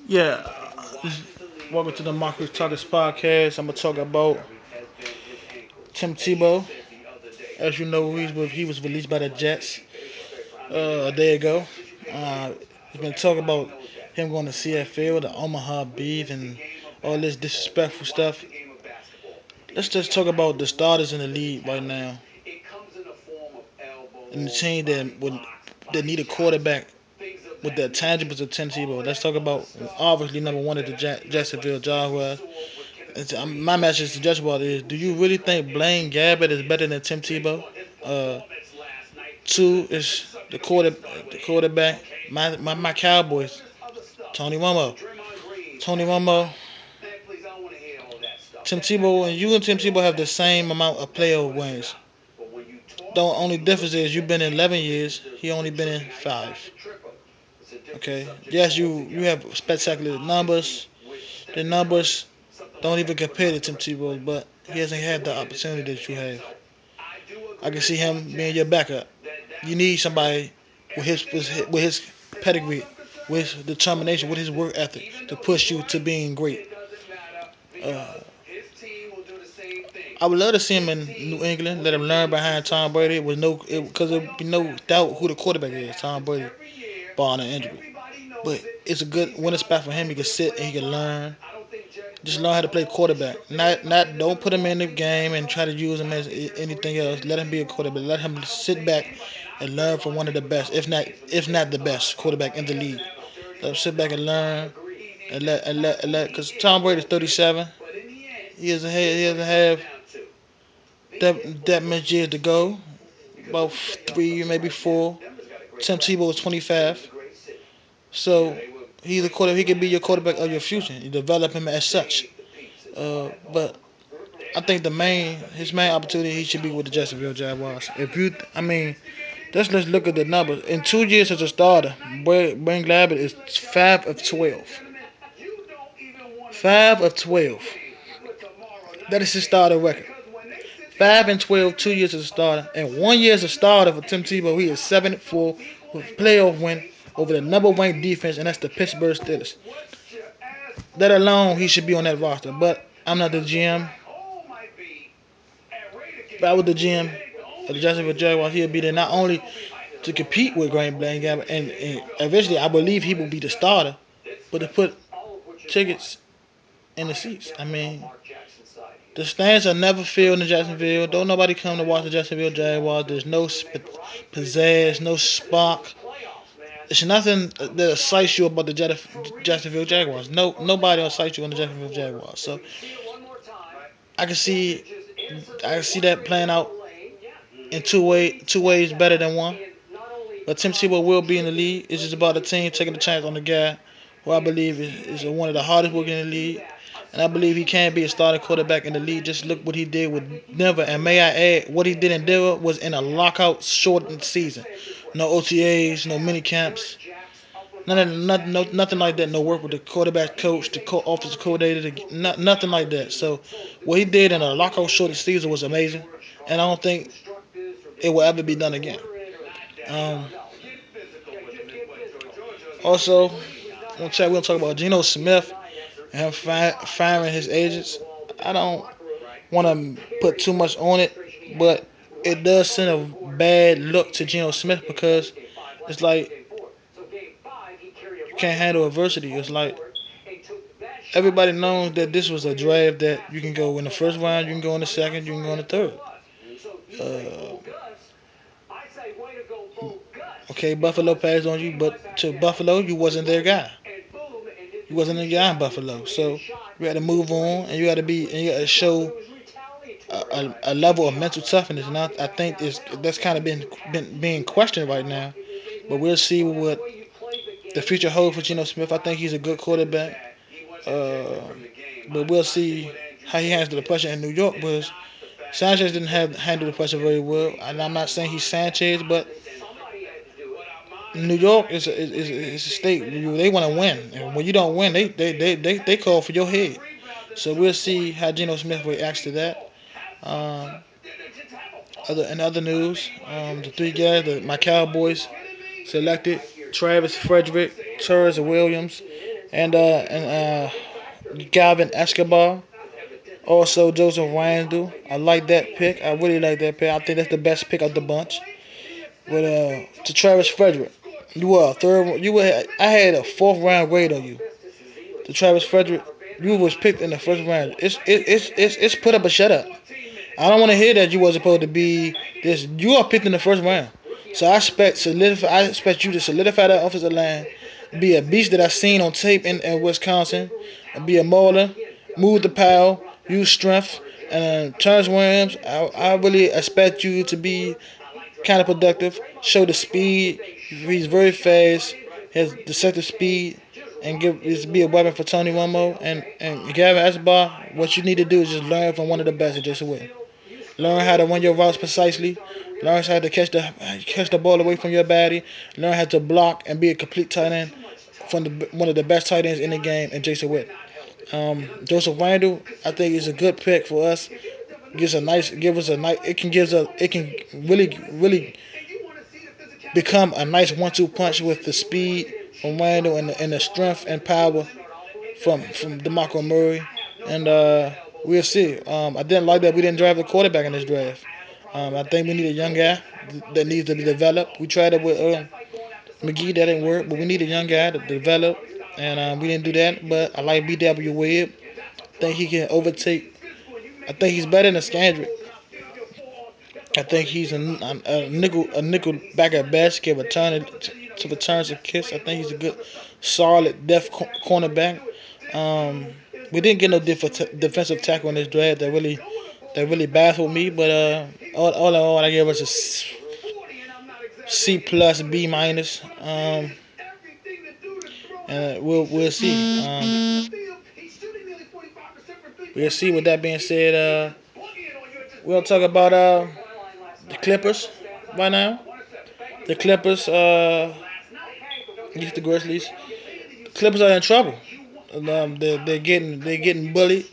Yeah, welcome to the Marcus Tuckers podcast. I'm gonna talk about Tim Tebow. As you know, he was released by the Jets a day ago. Uh, he's been talking about him going to CFL, the Omaha Beef, and all this disrespectful stuff. Let's just talk about the starters in the league right now and the team that need a quarterback with the tangibles of Tim Tebow. Let's talk about obviously number one at the Jacksonville Jaguars. My message to Jacksonville is: do you really think Blaine Gabbert is better than Tim Tebow? Uh, Two is the quarterback. My Cowboys, Tony Romo. Tony Romo, Tim Tebow, and you and Tim Tebow have the same amount of playoff wins. The only difference is you've been in 11 years. He only been in 5. Okay. Yes, you have spectacular numbers. The numbers don't even compare to Tim Tebow, but he hasn't had the opportunity that you have. I can see him being your backup. You need somebody with his pedigree, with his determination, with his work ethic to push you to being great. Uh, I would love to see him in New England. Let him learn behind Tom Brady. With no, because there would be no doubt who the quarterback is. Tom Brady, barring an injury. But it's a good winning spot for him. He can sit and he can learn. Just learn how to play quarterback. Not don't put him in the game and try to use him as anything else. Let him be a quarterback. Let him sit back and learn from one of the best, if not the best quarterback in the league. Let him sit back and learn and let because Tom Brady's 37. He doesn't have that much years to go. About 3, maybe 4. Tim Tebow is 25. So he's a quarterback. He can be your quarterback of your future. You develop him as such. But I think his main opportunity he should be with the Jacksonville Jaguars. I mean, let's look at the numbers. In 2 years as a starter, Blaine Gabbert is 5 of 12. 5 of 12. That is his starting record. 5 and 12, 2 years as a starter, and 1 year as a starter for Tim Tebow. He is 7-4 with a playoff win over the number one defense, and that's the Pittsburgh Steelers. That alone, he should be on that roster. But I'm not the GM. If I was the GM of the Jacksonville Jaguars, he'll be there not only to compete with Grant Blaine Gabbert, and eventually I believe he will be the starter, but to put tickets in the seats. I mean, the stands are never filled in Jacksonville. Don't nobody come to watch the Jacksonville Jaguars. There's no pizzazz, no spark. There's nothing that excites you about the Jacksonville Jaguars. Nobody excites you on the Jacksonville Jaguars. So I can see, I can see that playing out in two ways better than one. But Tim Tebow will be in the league. It's just about the team taking a chance on the guy who I believe is one of the hardest working in the league. And I believe he can be a starting quarterback in the league. Just look what he did with Denver. And may I add, what he did in Denver was in a lockout shortened season. No OTAs, no mini camps. Nothing like that. No work with the quarterback coach, the offensive coordinator, nothing like that. So what he did in a lockout shortened season was amazing. And I don't think it will ever be done again. Um, Also, we'll talk about Geno Smith and him firing his agents. I don't want to put too much on it, but it does send a bad look to Geno Smith because it's like you can't handle adversity. It's like everybody knows that this was a draft that you can go in the first round, you can go in the second, you can go in the third. Uh, okay, Buffalo passed on you, but to Buffalo, you wasn't their guy. You wasn't a guy in Buffalo, so you had to move on, and you had to show a level of mental toughness. And I think that's kind of been being questioned right now. But we'll see what the future holds for Geno Smith. I think he's a good quarterback, uh, but we'll see how he handles the pressure in New York. Because Sanchez didn't have handle the pressure very well, and I'm not saying he's Sanchez, but New York is a state they want to win, and when you don't win, they call for your head. So we'll see how Geno Smith reacts to that. Um, other news, the 3 guys that my Cowboys selected. Travis Frederick, Terrence Williams, and Galvin Escobar. Also Joseph Randle. I like that pick. I really like that pick. I think that's the best pick of the bunch. But to Travis Frederick, you were a third. You were. I had a fourth round grade on you. To Travis Frederick, you was picked in the first round. It's put up a shut up. I don't want to hear that you wasn't supposed to be this. You are picked in the first round. So I expect you to solidify that offensive line, be a beast that I seen on tape in Wisconsin, and be a mauler, move the power, use strength, and Terrence Williams. I really expect you to be kind of productive, show the speed. He's very fast, has deceptive speed, and be a weapon for Tony Romo and Gavin Escobar. What you need to do is just learn from one of the best, and Jason Witten. Learn how to run your routes precisely. Learn how to catch the ball away from your body. Learn how to block and be a complete tight end from one of the best tight ends in the game, and Jason Witten. Joseph Randle, I think is a good pick for us. Give us a nice. It can really become a nice one-two punch with the speed from Randle and the strength and power from DeMarco Murray, and we'll see. I didn't like that we didn't draft a quarterback in this draft. I think we need a young guy that needs to be developed. We tried it with McGee, that didn't work, but we need a young guy to develop, and we didn't do that. But I like B.W. Webb. I think he can overtake. I think he's better than Scandrick. I think he's a nickel back at best. Can return it to returns a kiss. I think he's a good, solid cornerback. Um, we didn't get no defensive tackle in this draft that really baffled me. But all in all, I gave us a C plus B minus. And we'll see. We'll see. With that being said, we'll talk about the Clippers right now. The Clippers against the Grizzlies. The Clippers are in trouble. They're getting bullied.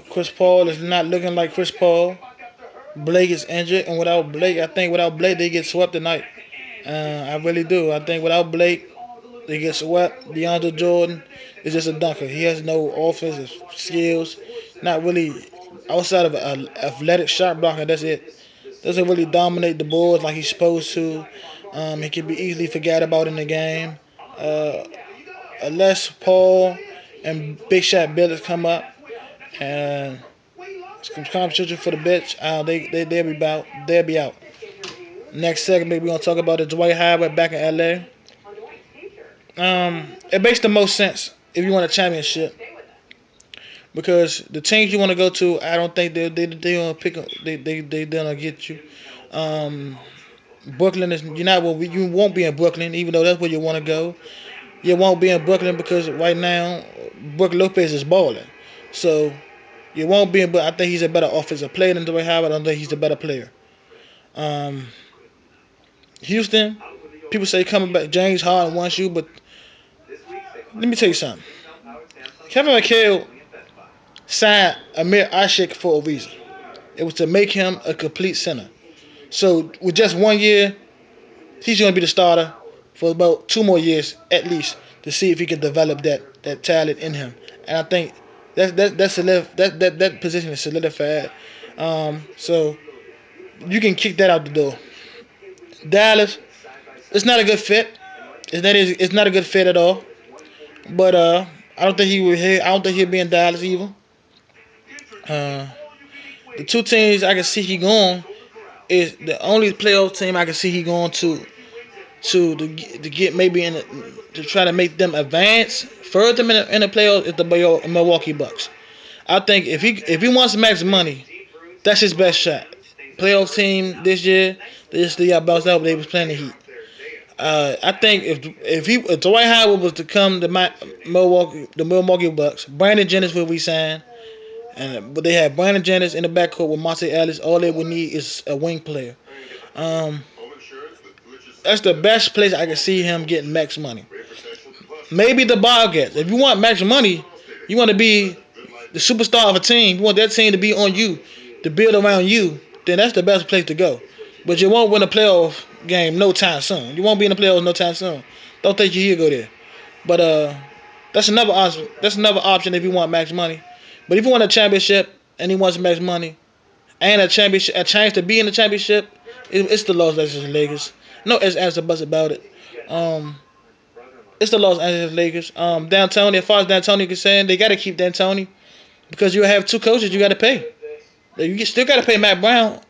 Chris Paul is not looking like Chris Paul. Blake is injured, and without Blake, they get swept tonight. I really do. I think without Blake, they get swept. DeAndre Jordan is just a dunker. He has no offensive skills. Not really outside of an athletic shot blocker. That's it. Doesn't really dominate the boards like he's supposed to. He can be easily forgot about in the game. Uh, unless Paul and Big Shot Billups come up and some competition for the bench, they'll be out. Next segment, we're gonna talk about the Dwight Howard back in LA. It makes the most sense if you want a championship because the teams you want to go to, I don't think they gonna pick they gonna get you. Um, Brooklyn is you're not well, you won't be in Brooklyn even though that's where you want to go. You won't be in Brooklyn because right now Brook Lopez is balling, so you won't be in. But I think he's a better offensive player than Dwight Howard. I don't think he's a better player. Um, Houston, people say coming back. James Harden wants you, but let me tell you something. Kevin McHale signed Amir Ashik for a reason. It was to make him a complete center. So with just 1 year, he's going to be the starter for about 2 more years at least to see if he can develop that talent in him. And I think that position is solidified. So you can kick that out the door. Dallas, it's not a good fit. It's not a good fit at all. But I don't think he would. I don't think he'll be in Dallas either. Uh, the two teams I can see he going is the only playoff team I can see he going to get maybe to try to make them advance further in the playoffs is the Milwaukee Bucks. I think if he wants max money, that's his best shot. Playoff team this year, they just got bounced out. But they was playing the Heat. I think if Dwight Howard was to come to the Milwaukee Bucks, Brandon Jennings will resign, but they have Brandon Jennings in the backcourt with Monte Ellis. All they would need is a wing player. Um, that's the best place I can see him getting max money. Maybe the Bobcats. If you want max money, you want to be the superstar of a team. You want that team to be on you, to build around you. Then that's the best place to go. But you won't win a playoff game no time soon. You won't be in the playoffs no time soon. Don't think you will go there. But that's another option. That's another option if you want max money. But if you want a championship and he wants max money and a championship, a chance to be in the championship, it's the Los Angeles Lakers. No ifs, ands, or buts about it. Um, it's the Los Angeles Lakers. D'Antoni, as far as D'Antoni is concerned, they got to keep D'Antoni because you have two coaches you got to pay. You still got to pay Mike Brown,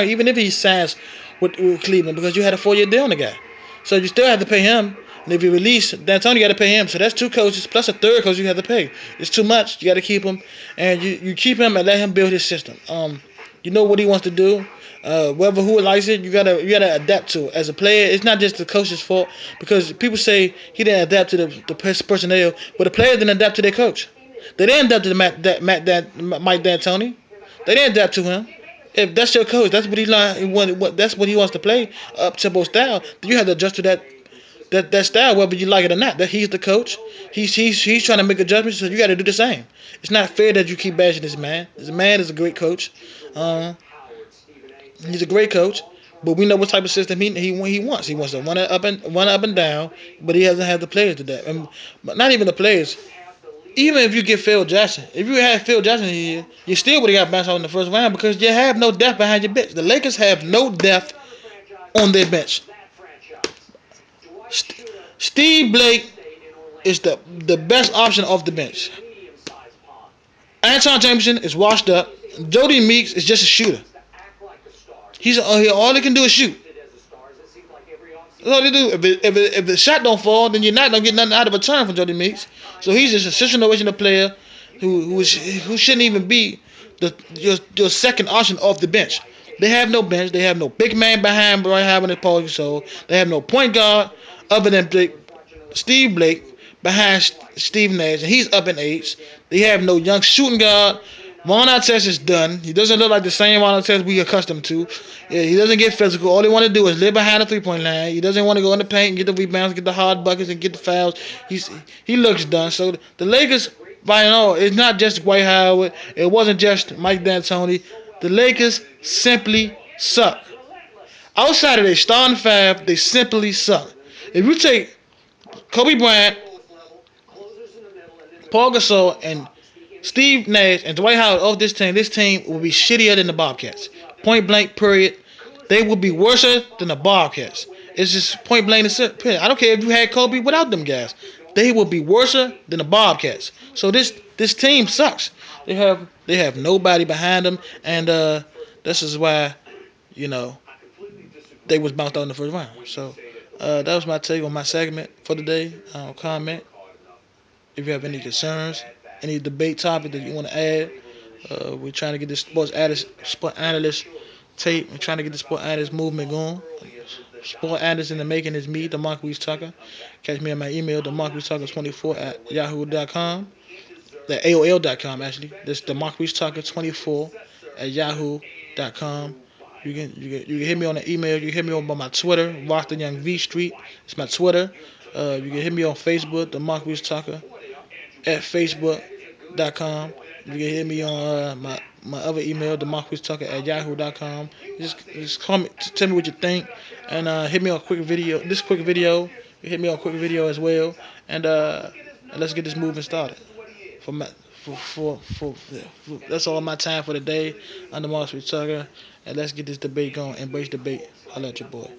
even if he signs with Cleveland, because you had a 4-year deal on the guy. So you still have to pay him. And if you release D'Antoni, you got to pay him. So that's two coaches plus a third coach you have to pay. It's too much. You got to keep him, and you keep him and let him build his system. You know what he wants to do. Whether who likes it, you gotta adapt to it. As a player, it's not just the coach's fault because people say he didn't adapt to the personnel, but the players didn't adapt to their coach. They didn't adapt to Mike D'Antoni. They didn't adapt to him. If that's your coach, that's what he like. That's what he wants to play, up tempo style. You have to adjust to that style, whether you like it or not. That he's the coach. He's trying to make adjustments, so you got to do the same. It's not fair that you keep bashing this man. This man is a great coach. Um, he's a great coach, but we know what type of system he wants. He wants to run up and down, but he hasn't had the players to that. And but not even the players. Even if you get Phil Jackson, if you had Phil Jackson here, you still would have got bounced out in the first round because you have no depth behind your bench. The Lakers have no depth on their bench. Steve Blake is the best option off the bench. Anton Jameson is washed up. Jody Meeks is just a shooter. He's all he can do is shoot. That's all they do. If the shot don't fall, then you're not gonna get nothing out of return from Jody Meeks. So he's just a situational player who shouldn't even be your second option off the bench. They have no bench. They have no big man behind Brian Howard and Paul Gasol. They have no point guard other than Steve Blake behind Steve Nash, and he's up in age. They have no young shooting guard. Ron Artest is done. He doesn't look like the same Ron Artest we accustomed to. Yeah, he doesn't get physical. All he want to do is live behind the 3-point line. He doesn't want to go in the paint and get the rebounds, get the hard buckets, and get the fouls. He looks done. So the Lakers, by and all, it's not just Dwight Howard. It wasn't just Mike D'Antoni. The Lakers simply suck. Outside of their starting five, they simply suck. If you take Kobe Bryant, Paul Gasol, and Steve Nash and Dwight Howard off this team will be shittier than the Bobcats. Point blank, period. They will be worse than the Bobcats. It's just point blank and simple. I don't care if you had Kobe without them guys. They will be worse than the Bobcats. So this team sucks. They have nobody behind them, and this is why you know they was bounced out in the first round. So that was my take on my segment for today. Comment if you have any concerns, any debate topic that you want to add. We're trying to get this sport analyst tape. We're trying to get the sport analyst movement going. Sport analyst in the making is me, DeMarcus Tucker. Catch me on my email, DeMarcusTucker24 at yahoo.com. That AOL.com actually. This DeMarcusTucker24 at yahoo.com. You can hit me on the email. You can hit me on my Twitter, Rockton Young V Street. It's my Twitter. You can hit me on Facebook, DeMarcus Tucker at facebook.com. You can hit me on my other email, DeMarcusTucker at yahoo.com. Just call me, tell me what you think, and hit me on a quick video. This quick video, you hit me on a quick video as well, and let's get this movement started. For my, for that's all my time for today. I'm DeMarcus Tucker, and let's get this debate going. Embrace debate. I'll let your boy.